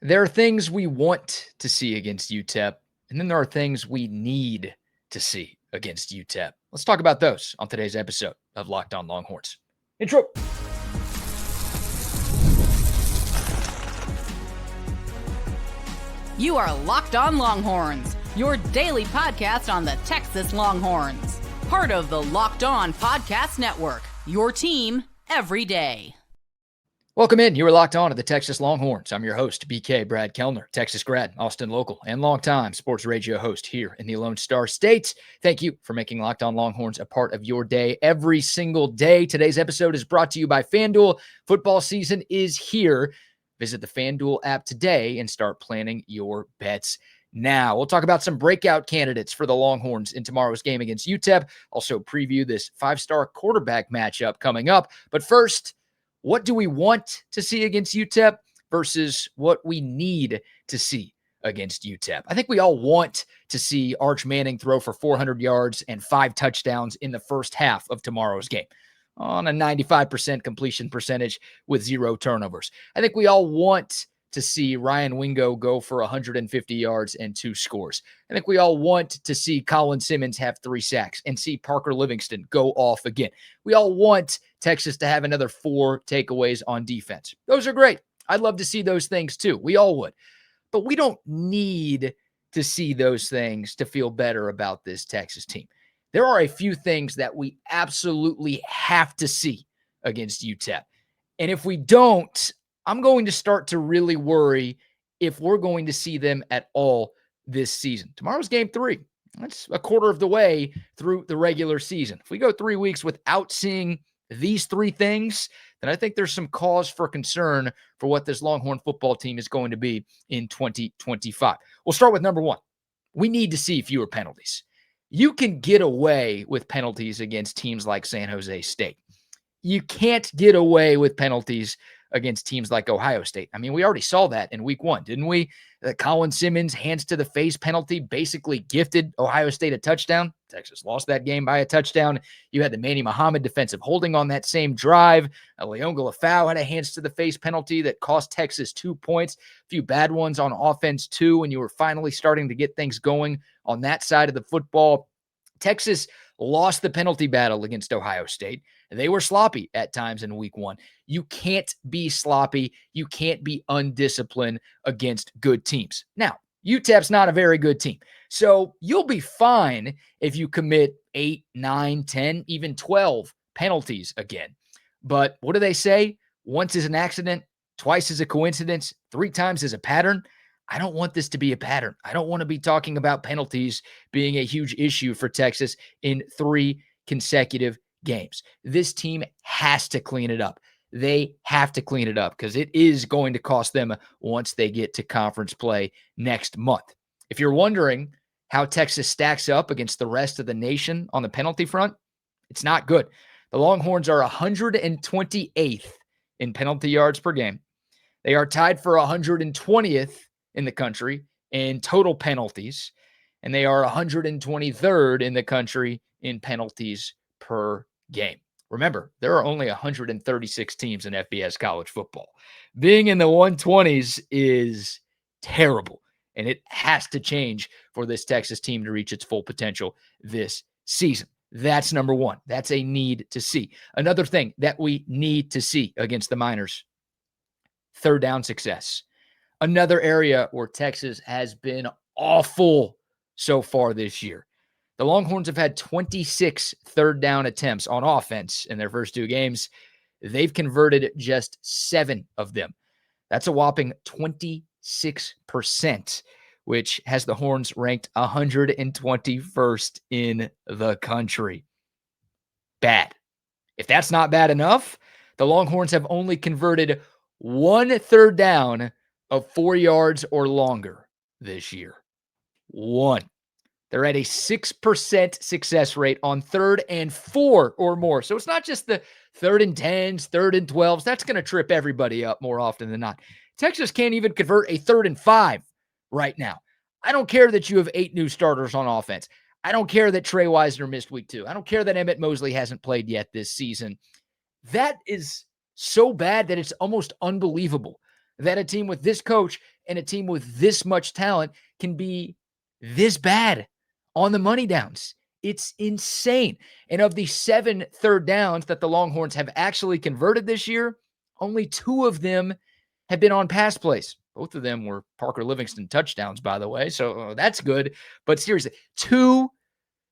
There are things we want to see against UTEP, and then there are things we need to see against UTEP. Let's talk about those on today's episode of Locked On Longhorns. Intro. You are Locked On Longhorns, your daily podcast on the Texas Longhorns. Part of the Locked On Podcast Network, your team every day. Welcome in. You are locked on to the Texas Longhorns. I'm your host, BK Brad Kellner, Texas grad, Austin local, and longtime sports radio host here in the Lone Star State. Thank you for making Locked On Longhorns a part of your day every single day. Today's episode is brought to you by FanDuel. Football season is here. Visit the FanDuel app today and start planning your bets now. We'll talk about some breakout candidates for the Longhorns in tomorrow's game against UTEP. Also preview this five-star quarterback matchup coming up. But first, what do we want to see against UTEP versus what we need to see against UTEP? I think we all want to see Arch Manning throw for 400 yards and 5 touchdowns in the first half of tomorrow's game on a 95% completion percentage with 0 turnovers. I think we all want to see Ryan Wingo go for 150 yards and 2 scores. I think we all want to see Colin Simmons have 3 sacks and see Parker Livingston go off again. We all want Texas to have another 4 takeaways on defense. Those are great. I'd love to see those things too. We all would. But we don't need to see those things to feel better about this Texas team. There are a few things that we absolutely have to see against UTEP. And if we don't, I'm going to start to really worry if we're going to see them at all this season. Tomorrow's game 3. That's a quarter of the way through the regular season. If we go 3 weeks without seeing these 3 things, then I think there's some cause for concern for what this Longhorn football team is going to be in 2025. We'll start with number 1. We need to see fewer penalties. You can get away with penalties against teams like San Jose State. You can't get away with penalties against teams like Ohio State. I mean, we already saw that in week 1, didn't we? The Colin Simmons hands to the face penalty basically gifted Ohio State a touchdown. Texas lost that game by a touchdown. You had the Manny Muhammad defensive holding on that same drive. Leon Galafau had a hands to the face penalty that cost Texas 2 points. A few bad ones on offense too, and you were finally starting to get things going on that side of the football. Texas lost the penalty battle against Ohio State. They were sloppy at times in week 1. You can't be sloppy. You can't be undisciplined against good teams. Now, UTEP's not a very good team. So you'll be fine if you commit 8, 9, 10, even 12 penalties again. But what do they say? Once is an accident, twice is a coincidence, 3 times is a pattern. I don't want this to be a pattern. I don't want to be talking about penalties being a huge issue for Texas in 3 consecutive games. This team has to clean it up. They have to clean it up because it is going to cost them once they get to conference play next month. If you're wondering how Texas stacks up against the rest of the nation on the penalty front, it's not good. The Longhorns are 128th in penalty yards per game. They are tied for 120th in the country in total penalties, and they are 123rd in the country in penalties per game. Remember, there are only 136 teams in FBS college football. Being in the 120s is terrible, and it has to change for this Texas team to reach its full potential this season. That's number 1. That's a need to see. Another thing that we need to see against the Miners, 3rd down success. Another area where Texas has been awful so far this year. The Longhorns have had 26 3rd down attempts on offense in their first 2 games. They've converted just 7 of them. That's a whopping 26%, which has the Horns ranked 121st in the country. Bad. If that's not bad enough, the Longhorns have only converted 1 3rd down of 4 yards or longer this year. 1. They're at a 6% success rate on 3rd and 4 or more. So it's not just the 3rd and 10s, 3rd and 12s. That's going to trip everybody up more often than not. Texas can't even convert a 3rd and 5 right now. I don't care that you have 8 new starters on offense. I don't care that Trey Wisner missed week 2. I don't care that Emmett Mosley hasn't played yet this season. That is so bad that it's almost unbelievable that a team with this coach and a team with this much talent can be this bad on the money downs. It's insane. And of the 7 third downs that the Longhorns have actually converted this year, only 2 of them have been on pass plays. Both of them were Parker Livingston touchdowns, by the way. So that's good. But seriously, 2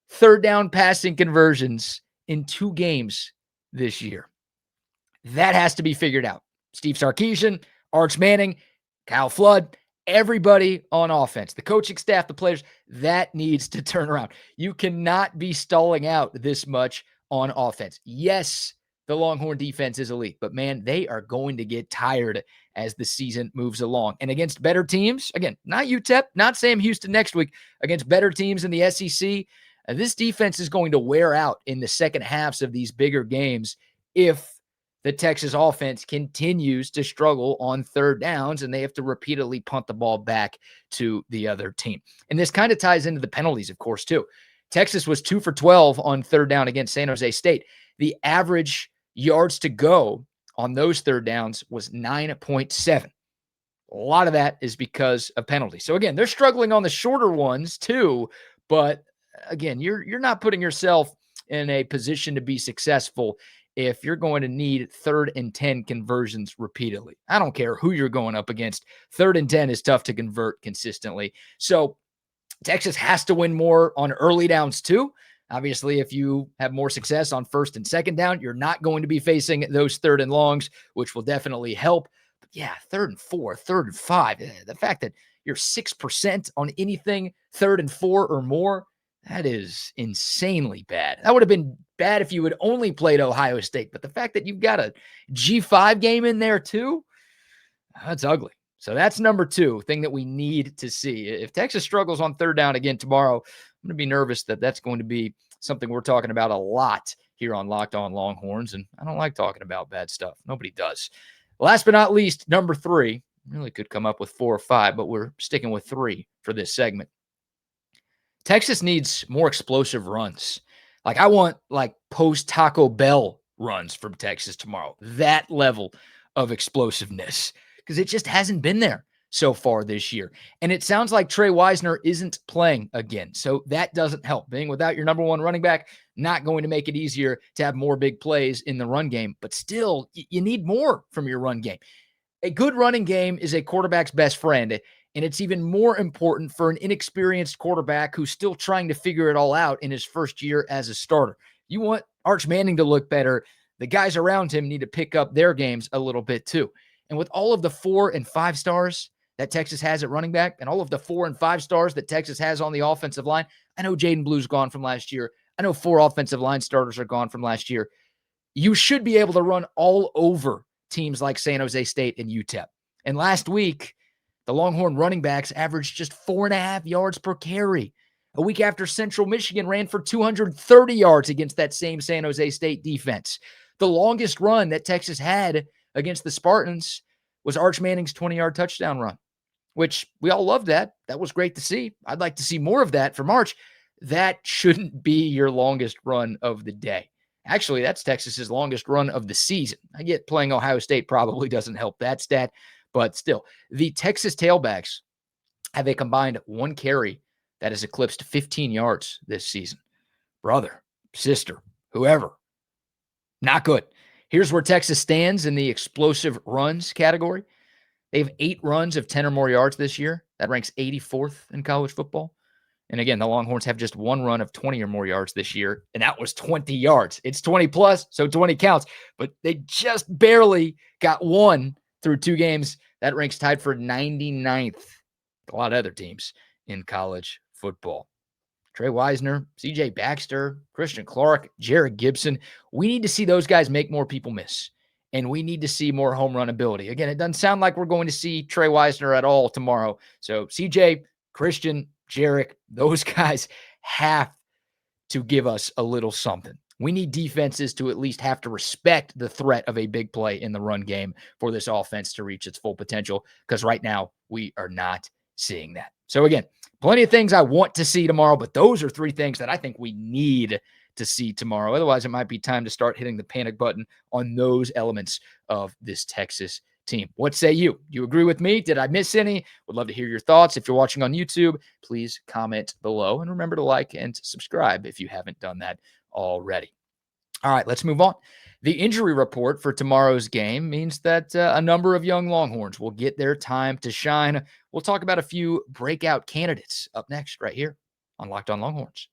third down passing conversions in 2 games this year. That has to be figured out. Steve Sarkisian, Arch Manning, Kyle Flood, everybody on offense, the coaching staff, the players, that needs to turn around. You cannot be stalling out this much on offense. Yes, the Longhorn defense is elite, but man, they are going to get tired as the season moves along. And against better teams, again, not UTEP, not Sam Houston next week, against better teams in the SEC, this defense is going to wear out in the second halves of these bigger games if the Texas offense continues to struggle on third downs and they have to repeatedly punt the ball back to the other team. And this kind of ties into the penalties, of course, too. Texas was 2 for 12 on third down against San Jose State. The average yards to go on those third downs was 9.7. A lot of that is because of penalties. So again, they're struggling on the shorter ones too, but again, you're not putting yourself in a position to be successful if you're going to need 3rd and 10 conversions repeatedly. I don't care who you're going up against. 3rd and 10 is tough to convert consistently. So Texas has to win more on early downs too. Obviously, if you have more success on 1st and 2nd down, you're not going to be facing those 3rd and longs, which will definitely help. But yeah, 3rd and 4, 3rd and 5, the fact that you're 6% on anything 3rd and 4 or more, that is insanely bad. That would have been bad if you had only played Ohio State. But the fact that you've got a G5 game in there too, that's ugly. So that's number 2, thing that we need to see. If Texas struggles on third down again tomorrow, I'm going to be nervous that that's going to be something we're talking about a lot here on Locked On Longhorns. And I don't like talking about bad stuff. Nobody does. Last but not least, number 3. Really could come up with 4 or 5, but we're sticking with 3 for this segment. Texas needs more explosive runs. Like I want post Taco Bell runs from Texas tomorrow. That level of explosiveness, because it just hasn't been there so far this year. And it sounds like Trey Wisner isn't playing again. So that doesn't help. Being without your number 1 running back, not going to make it easier to have more big plays in the run game. But still, you need more from your run game. A good running game is a quarterback's best friend. And it's even more important for an inexperienced quarterback who's still trying to figure it all out in his first year as a starter. You want Arch Manning to look better. The guys around him need to pick up their games a little bit too. And with all of the 4 and 5 stars that Texas has at running back and all of the 4 and 5 stars that Texas has on the offensive line, I know Jaden Blue's gone from last year. I know 4 offensive line starters are gone from last year. You should be able to run all over teams like San Jose State and UTEP. And last week, the Longhorn running backs averaged just 4.5 yards per carry. A week after Central Michigan ran for 230 yards against that same San Jose State defense. The longest run that Texas had against the Spartans was Arch Manning's 20-yard touchdown run, which we all loved that. That was great to see. I'd like to see more of that from Arch. That shouldn't be your longest run of the day. Actually, that's Texas's longest run of the season. I get playing Ohio State probably doesn't help that stat. But still, the Texas tailbacks have a combined 1 carry that has eclipsed 15 yards this season. Brother, sister, whoever, not good. Here's where Texas stands in the explosive runs category. They have 8 runs of 10 or more yards this year. That ranks 84th in college football. And again, the Longhorns have just 1 run of 20 or more yards this year, and that was 20 yards. It's 20 plus, so 20 counts. But they just barely got 1 through 2 games. That ranks tied for 99th. A lot of other teams in college football. Trey Wisner, CJ Baxter, Christian Clark, Jared Gibson. We need to see those guys make more people miss. And we need to see more home run ability. Again, it doesn't sound like we're going to see Trey Wisner at all tomorrow. So CJ, Christian, Jarek, those guys have to give us a little something. We need defenses to at least have to respect the threat of a big play in the run game for this offense to reach its full potential, because right now we are not seeing that. So again, plenty of things I want to see tomorrow, but those are 3 things that I think we need to see tomorrow. Otherwise, it might be time to start hitting the panic button on those elements of this Texas team. What say you? Do you agree with me? Did I miss any? Would love to hear your thoughts. If you're watching on YouTube, please comment below and remember to like and subscribe if you haven't done that already. All right, let's move on. The injury report for tomorrow's game means that a number of young Longhorns will get their time to shine. We'll talk about a few breakout candidates up next right here on Locked On Longhorns.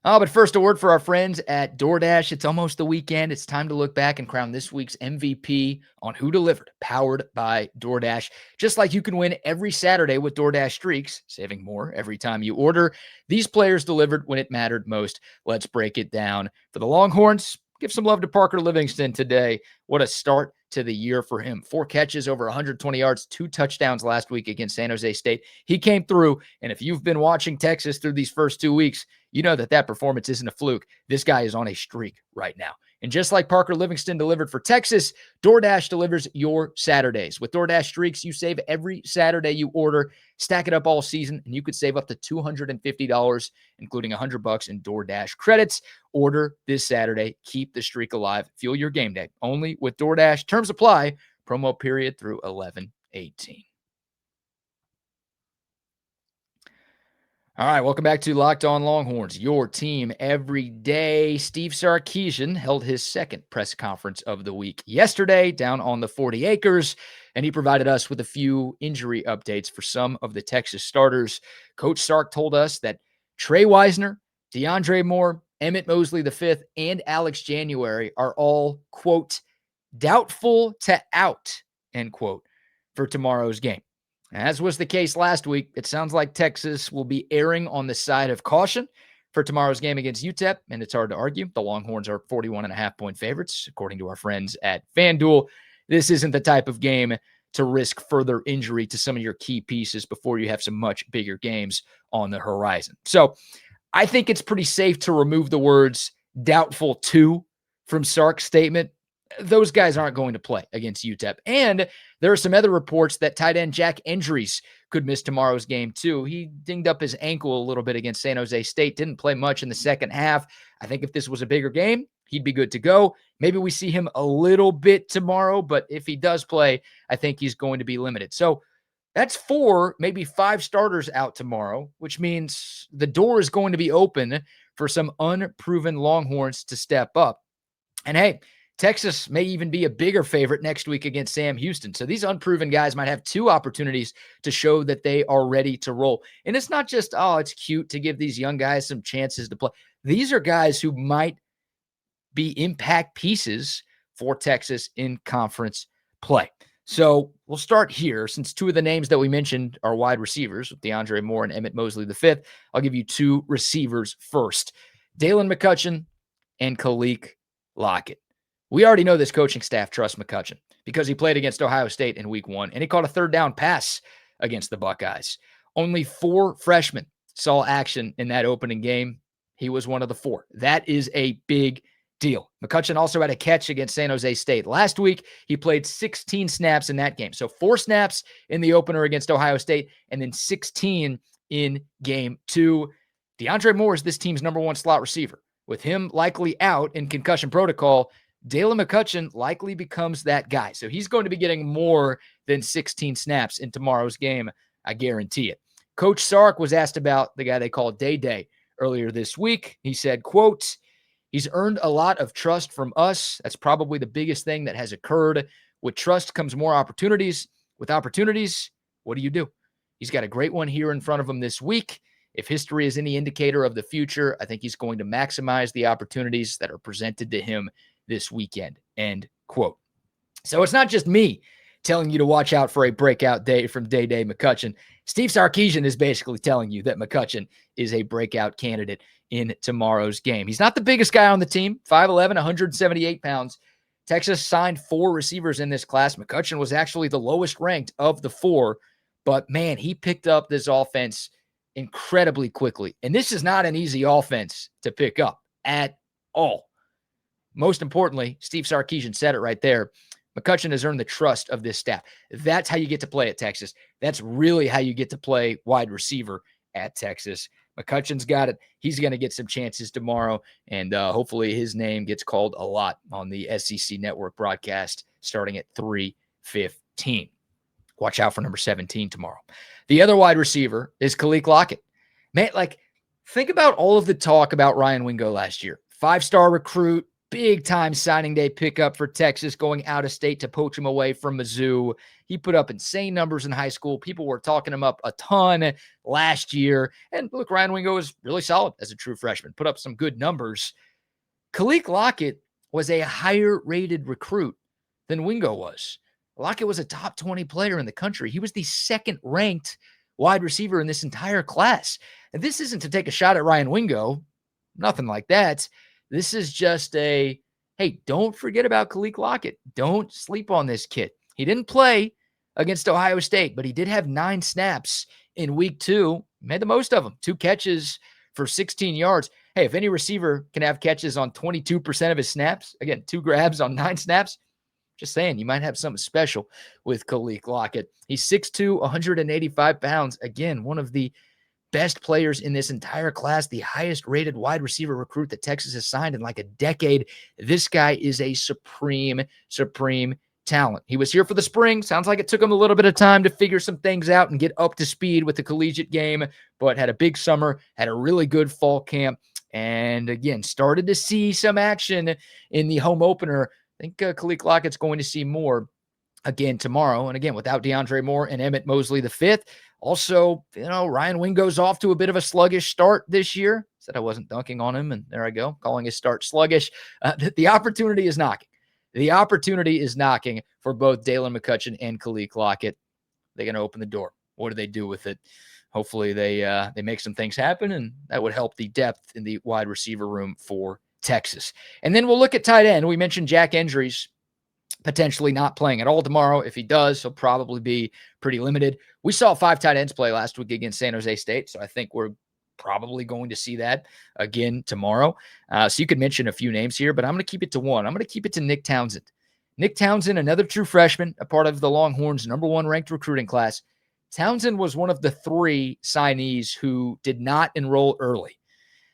But first, a word for our friends at DoorDash. It's almost the weekend. It's time to look back and crown this week's MVP on Who Delivered, powered by DoorDash. Just like you can win every Saturday with DoorDash Streaks, saving more every time you order, these players delivered when it mattered most. Let's break it down. For the Longhorns, give some love to Parker Livingston today. What a start to the year for him. 4 catches, over 120 yards, 2 touchdowns last week against San Jose State. He came through, and if you've been watching Texas through these first 2 weeks, you know that performance isn't a fluke. This guy is on a streak right now. And just like Parker Livingston delivered for Texas, DoorDash delivers your Saturdays. With DoorDash Streaks, you save every Saturday you order. Stack it up all season, and you could save up to $250, including $100 in DoorDash credits. Order this Saturday. Keep the streak alive. Fuel your game day. Only with DoorDash. Terms apply. Promo period through 11/18. All right, welcome back to Locked On Longhorns, your team every day. Steve Sarkisian held his second press conference of the week yesterday down on the 40 acres, and he provided us with a few injury updates for some of the Texas starters. Coach Sark told us that Trey Wisner, DeAndre Moore, Emmett Mosley V, and Alex January are all, quote, doubtful to out, end quote, for tomorrow's game. As was the case last week, it sounds like Texas will be erring on the side of caution for tomorrow's game against UTEP, and it's hard to argue. The Longhorns are 41.5-point favorites, according to our friends at FanDuel. This isn't the type of game to risk further injury to some of your key pieces before you have some much bigger games on the horizon. So I think it's pretty safe to remove the words doubtful to from Sark's statement. Those guys aren't going to play against UTEP. And there are some other reports that tight end Jack Endries could miss tomorrow's game too. He dinged up his ankle a little bit against San Jose State, didn't play much in the second half. I think if this was a bigger game, he'd be good to go. Maybe we see him a little bit tomorrow, but if he does play, I think he's going to be limited. So that's 4, maybe 5 starters out tomorrow, which means the door is going to be open for some unproven Longhorns to step up. And hey, Texas may even be a bigger favorite next week against Sam Houston. So these unproven guys might have 2 opportunities to show that they are ready to roll. And it's not just, it's cute to give these young guys some chances to play. These are guys who might be impact pieces for Texas in conference play. So we'll start here. Since 2 of the names that we mentioned are wide receivers, with DeAndre Moore and Emmett Mosley V, I'll give you 2 receivers first. Dalen McCutcheon and Khalik Lockett. We already know this coaching staff trusts McCutcheon because he played against Ohio State in week 1, and he caught a 3rd down pass against the Buckeyes. Only 4 freshmen saw action in that opening game. He was one of the 4. That is a big deal. McCutcheon also had a catch against San Jose State. Last week, he played 16 snaps in that game. So 4 snaps in the opener against Ohio State, and then 16 in game 2. DeAndre Moore is this team's number 1 slot receiver. With him likely out in concussion protocol, Dalen McCutcheon likely becomes that guy. So he's going to be getting more than 16 snaps in tomorrow's game. I guarantee it. Coach Sark was asked about the guy they call Day earlier this week. He said, quote, he's earned a lot of trust from us. That's probably the biggest thing that has occurred. With trust comes more opportunities. With opportunities, what do? He's got a great one here in front of him this week. If history is any indicator of the future, I think he's going to maximize the opportunities that are presented to him this weekend, end quote. So it's not just me telling you to watch out for a breakout day from Day McCutcheon. Steve Sarkisian is basically telling you that McCutcheon is a breakout candidate in tomorrow's game. He's not the biggest guy on the team, 5'11", 178 pounds. Texas signed 4 receivers in this class. McCutcheon was actually the lowest ranked of the 4, but man, he picked up this offense incredibly quickly. And this is not an easy offense to pick up at all. Most importantly, Steve Sarkisian said it right there. McCutcheon has earned the trust of this staff. That's how you get to play at Texas. That's really how you get to play wide receiver at Texas. McCutcheon's got it. He's going to get some chances tomorrow, and hopefully his name gets called a lot on the SEC Network broadcast starting at 3:15. Watch out for number 17 tomorrow. The other wide receiver is Khalil Lockett. Man, think about all of the talk about Ryan Wingo last year. 5-star recruit, big-time signing day pickup for Texas, going out of state to poach him away from Mizzou. He put up insane numbers in high school. People were talking him up a ton last year. And look, Ryan Wingo was really solid as a true freshman, put up some good numbers. Khalil Lockett was a higher-rated recruit than Wingo was. Lockett was a top 20 player in the country. He was the second-ranked wide receiver in this entire class. And this isn't to take a shot at Ryan Wingo. Nothing like that. This is just hey, don't forget about Khalil Lockett. Don't sleep on this kid. He didn't play against Ohio State, but he did have 9 snaps in week 2. Made the most of them. 2 catches for 16 yards. Hey, if any receiver can have catches on 22% of his snaps, again, 2 grabs on 9 snaps, just saying, you might have something special with Khalil Lockett. He's 6'2", 185 pounds. Again, one of the best players in this entire class, the highest rated wide receiver recruit that Texas has signed in like a decade. This guy is a supreme talent. He was here for the spring. Sounds like it took him a little bit of time to figure some things out and get up to speed with the collegiate game, but had a big summer, had a really good fall camp, and again, started to see some action in the home opener. I think Khalil Lockett's going to see more again tomorrow. And again, without DeAndre Moore and Emmett Mosley V. Also, Ryan Wingo's off to a bit of a sluggish start this year. Said I wasn't dunking on him, and there I go, calling his start sluggish. The opportunity is knocking. The opportunity is knocking for both Dalen McCutcheon and Khalil Lockett. They're going to open the door. What do they do with it? Hopefully they make some things happen, and that would help the depth in the wide receiver room for Texas. And then we'll look at tight end. We mentioned Jack Endries potentially not playing at all tomorrow. If he does, he'll probably be pretty limited. We saw 5 tight ends play last week against San Jose State, so I think we're probably going to see that again tomorrow. So you could mention a few names here, but I'm going to keep it to one. I'm going to keep it to Nick Townsend. Nick Townsend, another true freshman, a part of the Longhorns' #1 ranked recruiting class. Townsend was one of the 3 signees who did not enroll early.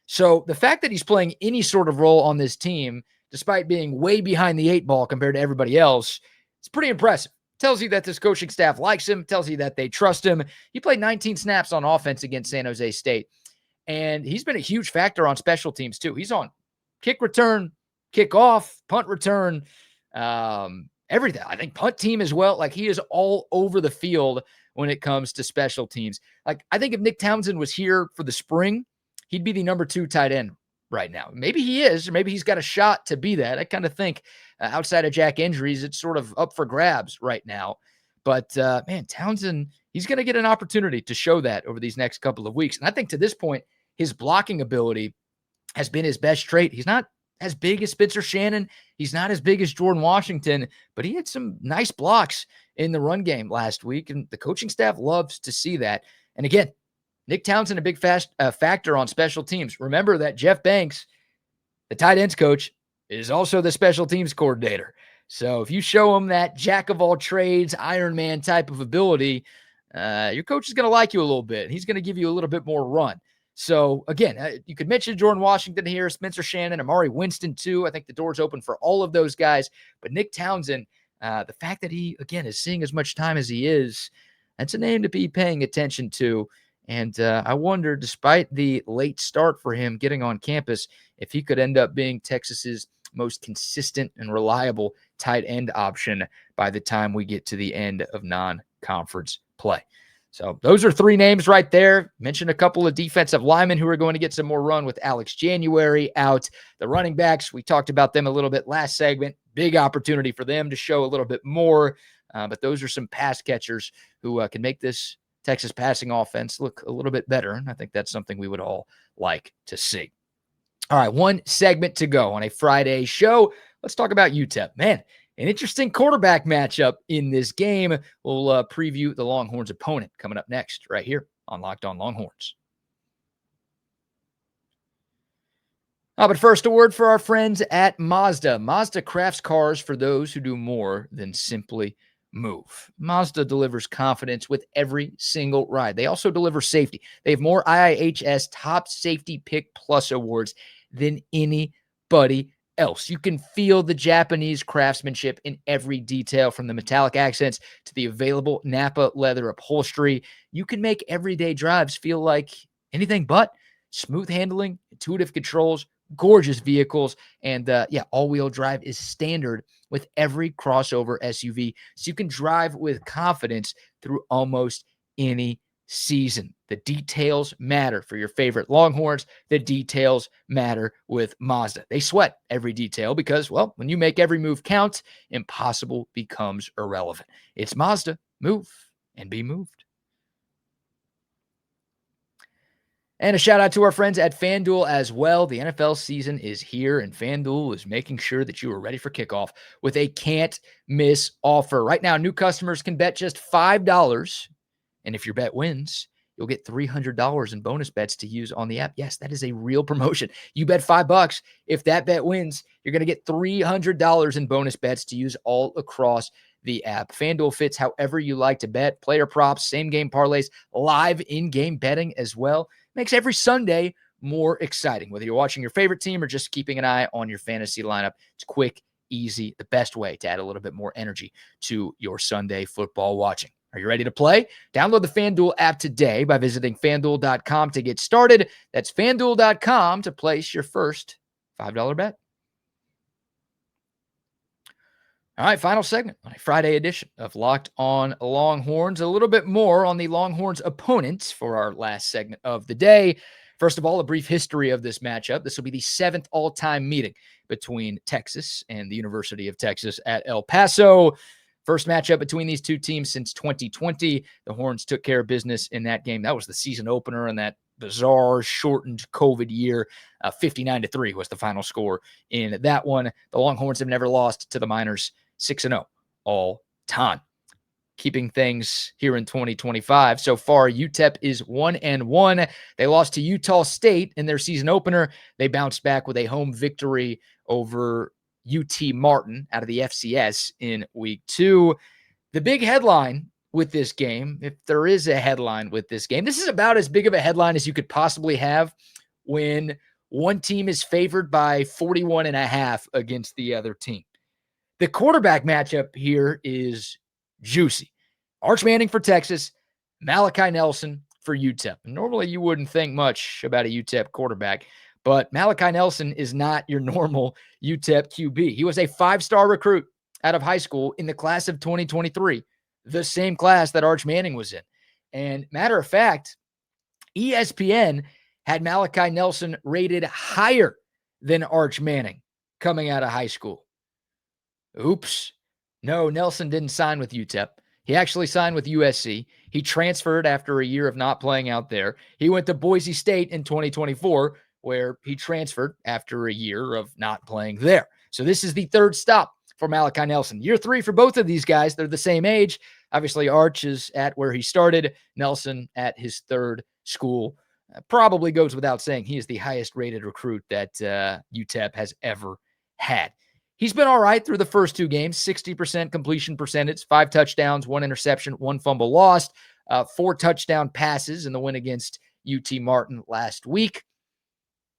So the fact that he's playing any sort of role on this team, despite being way behind the 8 ball compared to everybody else, it's pretty impressive. Tells you that this coaching staff likes him, tells you that they trust him. He played 19 snaps on offense against San Jose State, and he's been a huge factor on special teams too. He's on kick return, kick off, punt return, everything. I think punt team as well. He is all over the field when it comes to special teams. I think if Nick Townsend was here for the spring, he'd be the #2 tight end right now. Maybe he is, or maybe he's got a shot to be that. I kind of think outside of Jack Endries, it's sort of up for grabs right now. But man, Townsend, he's going to get an opportunity to show that over these next couple of weeks. And I think to this point, his blocking ability has been his best trait. He's not as big as Spencer Shannon. He's not as big as Jordan Washington, but he had some nice blocks in the run game last week. And the coaching staff loves to see that. And again, Nick Townsend, a big factor on special teams. Remember that Jeff Banks, the tight ends coach, is also the special teams coordinator. So if you show him that jack of all trades, Iron Man type of ability, your coach is going to like you a little bit. He's going to give you a little bit more run. So again, you could mention Jordan Washington here, Spencer Shannon, Amari Winston too. I think the door's open for all of those guys. But Nick Townsend, the fact that he, again, is seeing as much time as he is, that's a name to be paying attention to. And I wonder, despite the late start for him getting on campus, if he could end up being Texas's most consistent and reliable tight end option by the time we get to the end of non-conference play. So those are 3 names right there. Mentioned a couple of defensive linemen who are going to get some more run with Alex January out. The running backs, we talked about them a little bit last segment. Big opportunity for them to show a little bit more. But those are some pass catchers who can make this Texas passing offense look a little bit better. And I think that's something we would all like to see. All right, 1 segment to go on a Friday show. Let's talk about UTEP. Man, an interesting quarterback matchup in this game. We'll preview the Longhorns' opponent coming up next right here on Locked On Longhorns. But first, a word for our friends at Mazda. Mazda crafts cars for those who do more than simply move. Mazda delivers confidence with every single ride. They also deliver safety. They have more IIHS Top Safety Pick Plus awards than anybody else. You can feel the Japanese craftsmanship in every detail, from the metallic accents to the available Nappa leather upholstery. You can make everyday drives feel like anything but. Smooth handling, intuitive controls, gorgeous vehicles, and all-wheel drive is standard with every crossover SUV, so you can drive with confidence through almost any season. The details matter for your favorite Longhorns. The details matter with Mazda. They sweat every detail because, well, when you make every move count, impossible becomes irrelevant. It's Mazda. Move and be moved. And a shout out to our friends at FanDuel as well. The NFL season is here, and FanDuel is making sure that you are ready for kickoff with a can't miss offer. Right now, new customers can bet just $5. And if your bet wins, you'll get $300 in bonus bets to use on the app. Yes, that is a real promotion. You bet $5. If that bet wins, you're going to get $300 in bonus bets to use all across the app. FanDuel fits however you like to bet. Player props, same game parlays, live in-game betting as well. Makes every Sunday more exciting. Whether you're watching your favorite team or just keeping an eye on your fantasy lineup, it's quick, easy, the best way to add a little bit more energy to your Sunday football watching. Are you ready to play? Download the FanDuel app today by visiting FanDuel.com to get started. That's FanDuel.com to place your first $5 bet. All right, final segment on a Friday edition of Locked On Longhorns. A little bit more on the Longhorns' opponents for our last segment of the day. First of all, a brief history of this matchup. This will be the 7th all-time meeting between Texas and the University of Texas at El Paso. First matchup between these two teams since 2020. The Horns took care of business in that game. That was the season opener in that bizarre, shortened COVID year. 59-3 was the final score in that one. The Longhorns have never lost to the Miners. 6-0 all time. Keeping things here in 2025. So far, UTEP is 1-1. They lost to Utah State in their season opener. They bounced back with a home victory over UT Martin out of the FCS in week 2. The big headline with this game, if there is a headline with this game, this is about as big of a headline as you could possibly have when one team is favored by 41.5 against the other team. The quarterback matchup here is juicy. Arch Manning for Texas, Malachi Nelson for UTEP. Normally, you wouldn't think much about a UTEP quarterback, but Malachi Nelson is not your normal UTEP QB. He was a 5-star recruit out of high school in the class of 2023, the same class that Arch Manning was in. And matter of fact, ESPN had Malachi Nelson rated higher than Arch Manning coming out of high school. Oops. No, Nelson didn't sign with UTEP. He actually signed with USC. He transferred after a year of not playing out there. He went to Boise State in 2024, where he transferred after a year of not playing there. So this is the third stop for Malachi Nelson. Year 3 for both of these guys. They're the same age. Obviously, Arch is at where he started. Nelson at his third school. Probably goes without saying he is the highest rated recruit that UTEP has ever had. He's been all right through the first 2 games, 60% completion percentage, 5 touchdowns, 1 interception, 1 fumble lost, 4 touchdown passes in the win against UT Martin last week.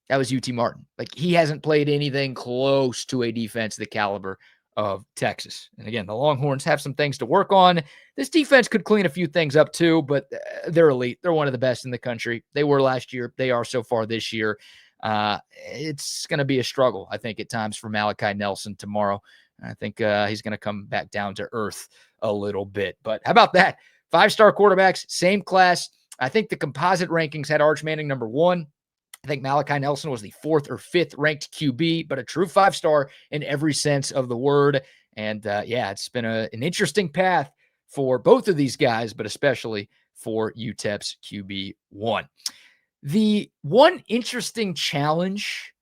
That was UT Martin. Like, he hasn't played anything close to a defense the caliber of Texas. And again, the Longhorns have some things to work on. This defense could clean a few things up too, but they're elite. They're one of the best in the country. They were last year. They are so far this year. It's going to be a struggle, I think, at times for Malachi Nelson tomorrow. I think he's going to come back down to earth a little bit. But how about that? 5-star quarterbacks, same class. I think the composite rankings had Arch Manning number 1. I think Malachi Nelson was the 4th or 5th ranked QB, but a true 5-star in every sense of the word. And it's been an interesting path for both of these guys, but especially for UTEP's QB1. The one interesting challenge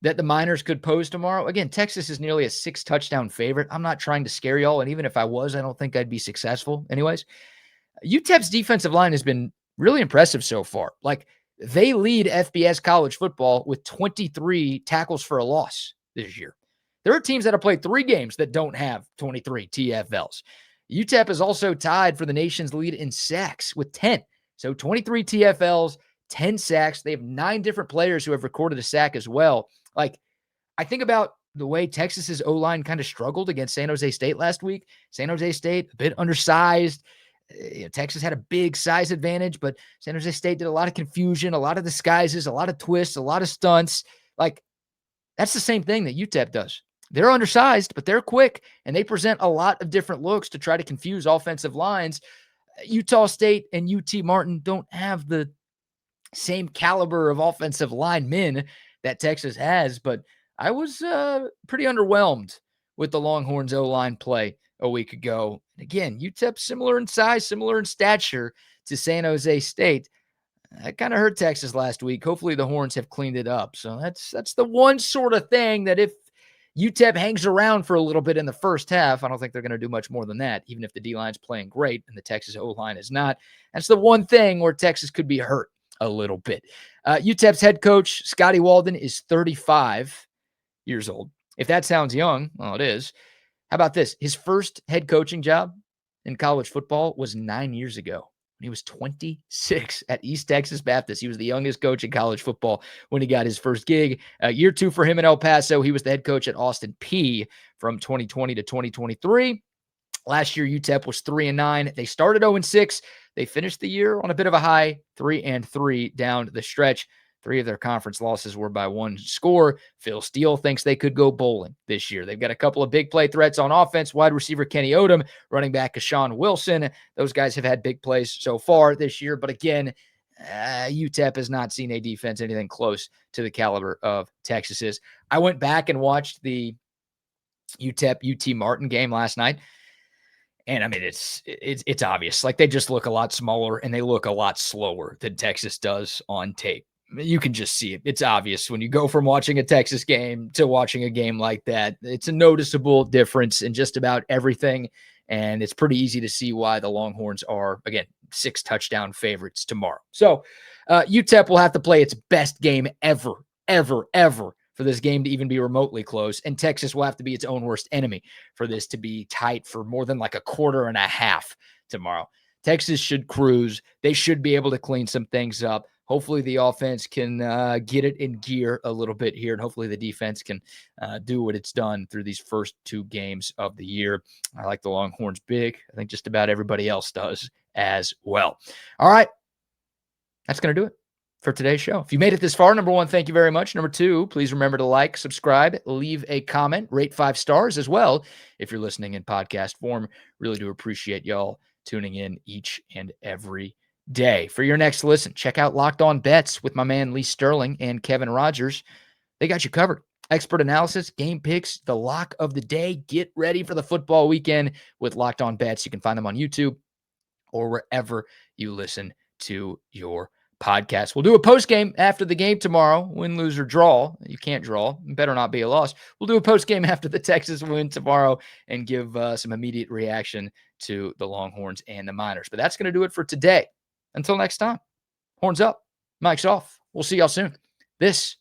that the Miners could pose tomorrow, again, Texas is nearly a 6-touchdown favorite. I'm not trying to scare y'all, and even if I was, I don't think I'd be successful anyways. UTEP's defensive line has been really impressive so far. Like, they lead FBS college football with 23 tackles for a loss this year. There are teams that have played 3 games that don't have 23 TFLs. UTEP is also tied for the nation's lead in sacks with 10. So 23 TFLs, 10 sacks. They have 9 different players who have recorded a sack as well. Like, I think about the way Texas's O-line kind of struggled against San Jose State last week. San Jose State, a bit undersized. Texas had a big size advantage, but San Jose State did a lot of confusion, a lot of disguises, a lot of twists, a lot of stunts. Like, that's the same thing that UTEP does. They're undersized, but they're quick, and they present a lot of different looks to try to confuse offensive lines. Utah State and UT Martin don't have the same caliber of offensive linemen that Texas has, but I was pretty underwhelmed with the Longhorns O-line play a week ago. Again, UTEP similar in size, similar in stature to San Jose State. That kind of hurt Texas last week. Hopefully the Horns have cleaned it up. So that's the one sort of thing that if UTEP hangs around for a little bit in the first half, I don't think they're going to do much more than that, even if the D-line's playing great and the Texas O-line is not. That's the one thing where Texas could be hurt a little bit. UTEP's head coach, Scotty Walden, is 35 years old. If that sounds young, well, it is. How about this? His first head coaching job in college football was 9 years ago. He was 26 at East Texas Baptist. He was the youngest coach in college football when he got his first gig. Year 2 for him in El Paso. He was the head coach at Austin Peay from 2020 to 2023. Last year, UTEP was 3-9. They started 0-6. They finished the year on a bit of a high, 3-3 down the stretch. 3 of their conference losses were by 1 score. Phil Steele thinks they could go bowling this year. They've got a couple of big play threats on offense. Wide receiver Kenny Odom, running back Kashawn Wilson. Those guys have had big plays so far this year. But again, UTEP has not seen a defense anything close to the caliber of Texas's. I went back and watched the UTEP-UT Martin game last night. And I mean, it's obvious. Like, they just look a lot smaller and they look a lot slower than Texas does on tape. You can just see it. It's obvious when you go from watching a Texas game to watching a game like that. It's a noticeable difference in just about everything. And it's pretty easy to see why the Longhorns are, again, 6 touchdown favorites tomorrow. So UTEP will have to play its best game ever for this game to even be remotely close. And Texas will have to be its own worst enemy for this to be tight for more than like a quarter and a half tomorrow. Texas should cruise. They should be able to clean some things up. Hopefully the offense can get it in gear a little bit here, and hopefully the defense can do what it's done through these first 2 games of the year. I like the Longhorns big. I think just about everybody else does as well. All right. That's going to do it for today's show. If you made it this far, number 1, thank you very much. Number 2, please remember to like, subscribe, leave a comment, rate 5 stars as well. If you're listening in podcast form, really do appreciate y'all tuning in each and every day. For your next listen, check out Locked On Bets with my man Lee Sterling and Kevin Rogers. They got you covered. Expert analysis, game picks, the lock of the day. Get ready for the football weekend with Locked On Bets. You can find them on YouTube or wherever you listen to your podcast. We'll do a post game after the game tomorrow. Win, lose, or draw. You can't draw. It better not be a loss. We'll do a post game after the Texas win tomorrow and give some immediate reaction to the Longhorns and the Miners. But that's going to do it for today. Until next time, horns up, mics off. We'll see y'all soon. This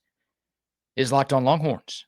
is Locked On Longhorns.